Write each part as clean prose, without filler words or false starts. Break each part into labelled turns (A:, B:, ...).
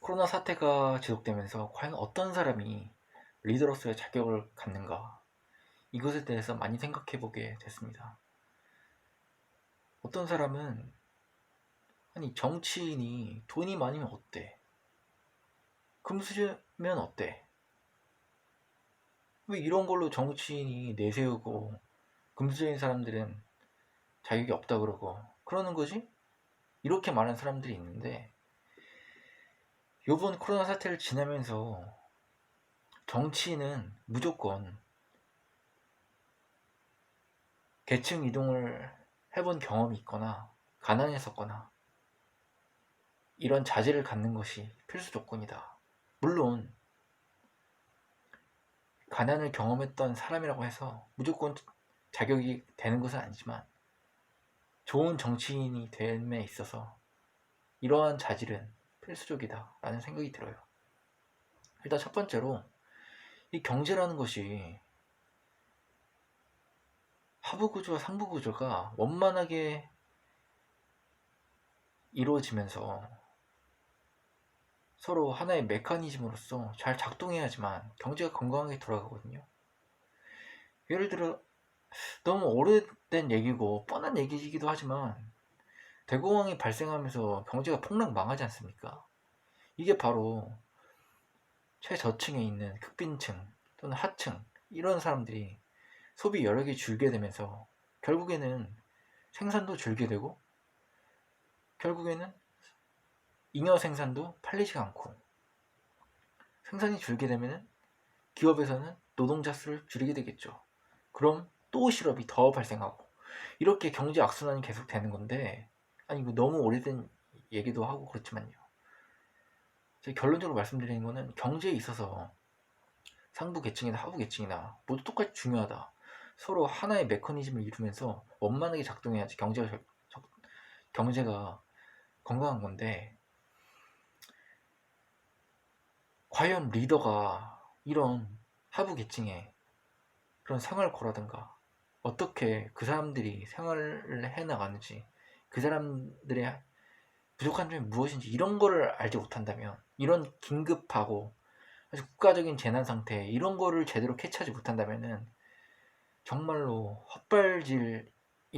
A: 코로나 사태가 지속되면서 과연 어떤 사람이 리더로서의 자격을 갖는가? 이것에 대해서 많이 생각해 보게 됐습니다. 어떤 사람은 아니 정치인이 돈이 많으면 어때? 금수저면 어때? 왜 이런 걸로 정치인이 내세우고 금수저인 사람들은 자격이 없다 그러고 그러는 거지? 이렇게 말하는 사람들이 있는데 요번 코로나 사태를 지나면서 정치인은 무조건 계층 이동을 해본 경험이 있거나 가난했었거나 이런 자질을 갖는 것이 필수 조건이다. 물론 가난을 경험했던 사람이라고 해서 무조건 자격이 되는 것은 아니지만 좋은 정치인이 됨에 있어서 이러한 자질은 필수적이다 라는 생각이 들어요. 일단 첫 번째로 이 경제라는 것이 하부구조와 상부구조가 원만하게 이루어지면서 서로 하나의 메커니즘으로서 잘 작동해야지만 경제가 건강하게 돌아가거든요. 예를 들어 너무 오래된 얘기고 뻔한 얘기이기도 하지만 대공황이 발생하면서 경제가 폭락 망하지 않습니까? 이게 바로 최저층에 있는 극빈층 또는 하층 이런 사람들이 소비 여력이 줄게 되면서 결국에는 생산도 줄게 되고 결국에는 잉여 생산도 팔리지 않고 생산이 줄게 되면 기업에서는 노동자 수를 줄이게 되겠죠. 그럼 또 실업이 더 발생하고 이렇게 경제 악순환이 계속 되는 건데 아니 이거 너무 오래된 얘기도 하고 그렇지만요. 결론적으로 말씀드리는 거는 경제에 있어서 상부 계층이나 하부 계층이나 모두 똑같이 중요하다. 서로 하나의 메커니즘을 이루면서 원만하게 작동해야지 경제가 건강한 건데 과연 리더가 이런 하부 계층에 그런 생활고라든가 어떻게 그 사람들이 생활을 해나가는지 그 사람들의 부족한 점이 무엇인지 이런 거를 알지 못한다면 이런 긴급하고 아주 국가적인 재난 상태 이런 거를 제대로 캐치하지 못한다면은 정말로 헛발질이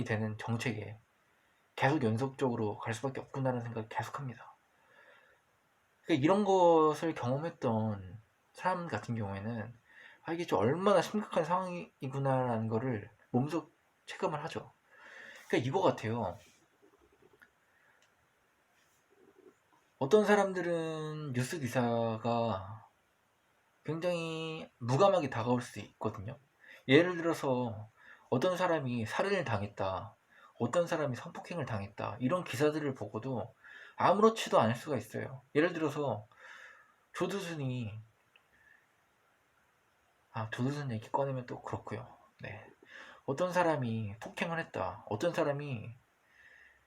A: 되는 정책에 계속 연속적으로 갈 수밖에 없구나라는 생각을 계속합니다. 그러니까 이런 것을 경험했던 사람 같은 경우에는 아 이게 좀 얼마나 심각한 상황이구나라는 거를 몸소 체감을 하죠. 그러니까 이거 같아요. 어떤 사람들은 뉴스 기사가 굉장히 무감하게 다가올 수 있거든요. 예를 들어서 어떤 사람이 살인을 당했다, 어떤 사람이 성폭행을 당했다, 이런 기사들을 보고도 아무렇지도 않을 수가 있어요. 예를 들어서 조두순이, 조두순 얘기 꺼내면 또 그렇고요. 네. 어떤 사람이 폭행을 했다, 어떤 사람이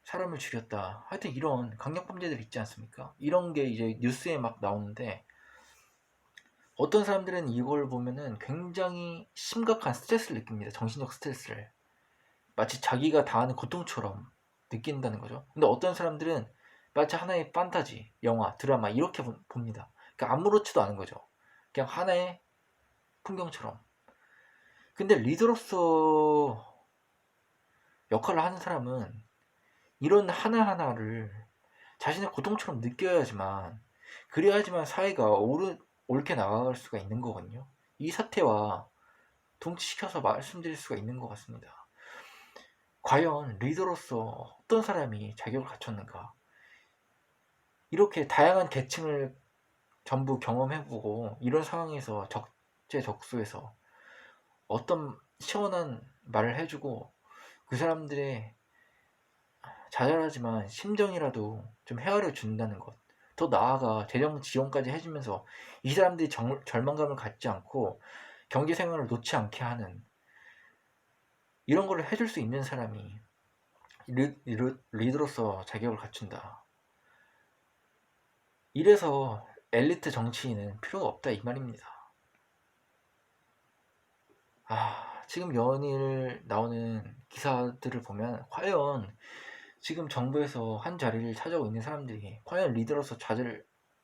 A: 사람을 죽였다, 하여튼 이런 강력범죄들 있지 않습니까? 이런 게 이제 뉴스에 막 나오는데 어떤 사람들은 이걸 보면은 굉장히 심각한 스트레스를 느낍니다. 정신적 스트레스를. 마치 자기가 당하는 고통처럼 느낀다는 거죠. 근데 어떤 사람들은 마치 하나의 판타지, 영화, 드라마 이렇게 봅니다. 그러니까 아무렇지도 않은 거죠. 그냥 하나의 풍경처럼. 근데 리더로서 역할을 하는 사람은 이런 하나하나를 자신의 고통처럼 느껴야지만 그래야지만 사회가 옳게 나아갈 수가 있는 거거든요. 이 사태와 동치시켜서 말씀드릴 수가 있는 것 같습니다. 과연 리더로서 어떤 사람이 자격을 갖췄는가? 이렇게 다양한 계층을 전부 경험해보고 이런 상황에서 적재적소에서 어떤 시원한 말을 해주고 그 사람들의 자잘하지만 심정이라도 좀 헤아려 준다는 것. 더 나아가 재정 지원까지 해주면서 이 사람들이 절망감을 갖지 않고 경제 생활을 놓지 않게 하는 이런 거를 해줄 수 있는 사람이 리더로서 자격을 갖춘다. 이래서 엘리트 정치인은 필요가 없다 이 말입니다. 지금 연일 나오는 기사들을 보면 과연 지금 정부에서 한 자리를 차지하고 있는 사람들이 과연 리더로서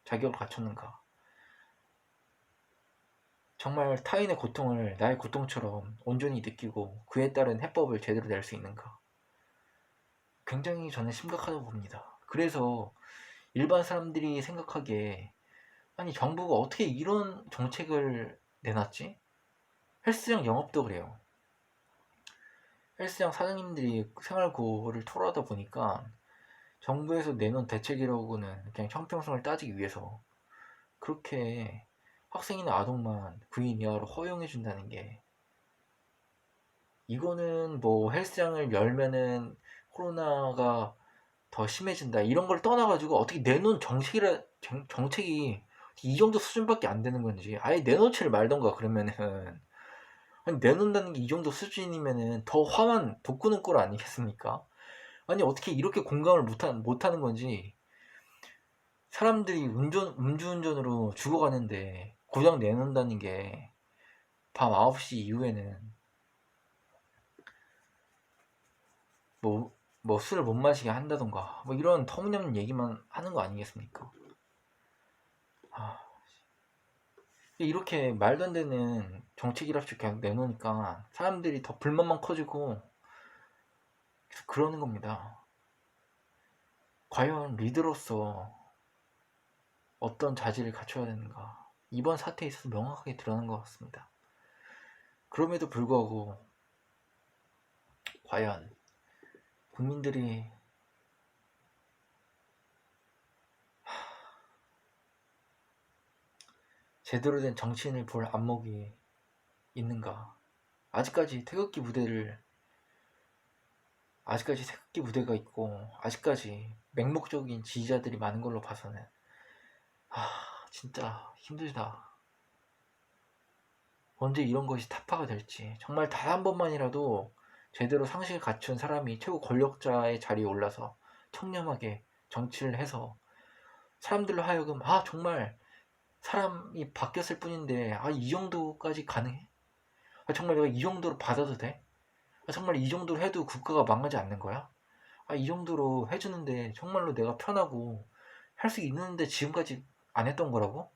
A: 자격을 갖췄는가? 정말 타인의 고통을 나의 고통처럼 온전히 느끼고 그에 따른 해법을 제대로 낼 수 있는가? 굉장히 저는 심각하다고 봅니다. 그래서 일반 사람들이 생각하기에 아니 정부가 어떻게 이런 정책을 내놨지? 헬스장 영업도 그래요. 헬스장 사장님들이 생활고를 토로하다 보니까 정부에서 내놓은 대책이라고는 그냥 형평성을 따지기 위해서 그렇게 학생이나 아동만 구인 이하로 허용해 준다는 게, 이거는 뭐 헬스장을 열면은 코로나가 더 심해진다 이런 걸 떠나가지고 어떻게 내놓은 정책이 이 정도 수준밖에 안 되는 건지 아예 내놓지를 말던가. 그러면은 아니 내놓는다는 게 이 정도 수준이면은 더 화만 돋구는 꼴 아니겠습니까? 아니 어떻게 이렇게 공감을 못하는 건지. 사람들이 음주운전으로 죽어가는데 고장 내놓는다는 게 밤 9시 이후에는 뭐, 뭐 술을 못 마시게 한다던가 뭐 이런 터무니없는 얘기만 하는 거 아니겠습니까? 아, 이렇게 말도 안 되는 정책이랍시고 계속 내놓으니까 사람들이 더 불만만 커지고 계속 그러는 겁니다. 과연 리더로서 어떤 자질을 갖춰야 되는가, 이번 사태에 있어서 명확하게 드러난 것 같습니다. 그럼에도 불구하고 과연 국민들이 제대로 된 정치인을 볼 안목이 있는가? 아직까지 태극기 부대가 있고 아직까지 맹목적인 지지자들이 많은 걸로 봐서는 진짜 힘들다. 언제 이런 것이 타파가 될지, 정말 단 한 번만이라도 제대로 상식을 갖춘 사람이 최고 권력자의 자리에 올라서 청렴하게 정치를 해서 사람들로 하여금 정말 사람이 바뀌었을 뿐인데 이 정도까지 가능해? 정말 내가 이 정도로 받아도 돼? 정말 이 정도로 해도 국가가 망하지 않는 거야? 이 정도로 해주는데 정말로 내가 편하고 할 수 있는데 지금까지 안 했던 거라고?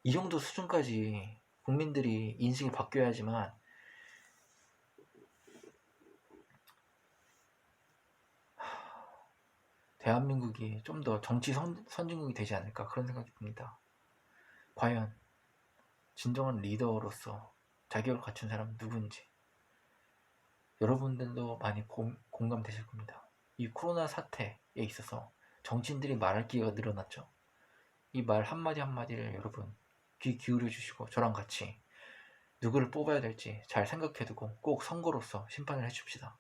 A: 이 정도 수준까지 국민들이 인식이 바뀌어야지만 대한민국이 좀 더 정치 선진국이 되지 않을까, 그런 생각이 듭니다. 과연 진정한 리더로서 자격을 갖춘 사람은 누구인지 여러분들도 많이 공감되실 겁니다. 이 코로나 사태에 있어서 정치인들이 말할 기회가 늘어났죠. 이 말 한마디 한마디를 여러분 귀 기울여 주시고 저랑 같이 누구를 뽑아야 될지 잘 생각해두고 꼭 선거로서 심판을 해줍시다.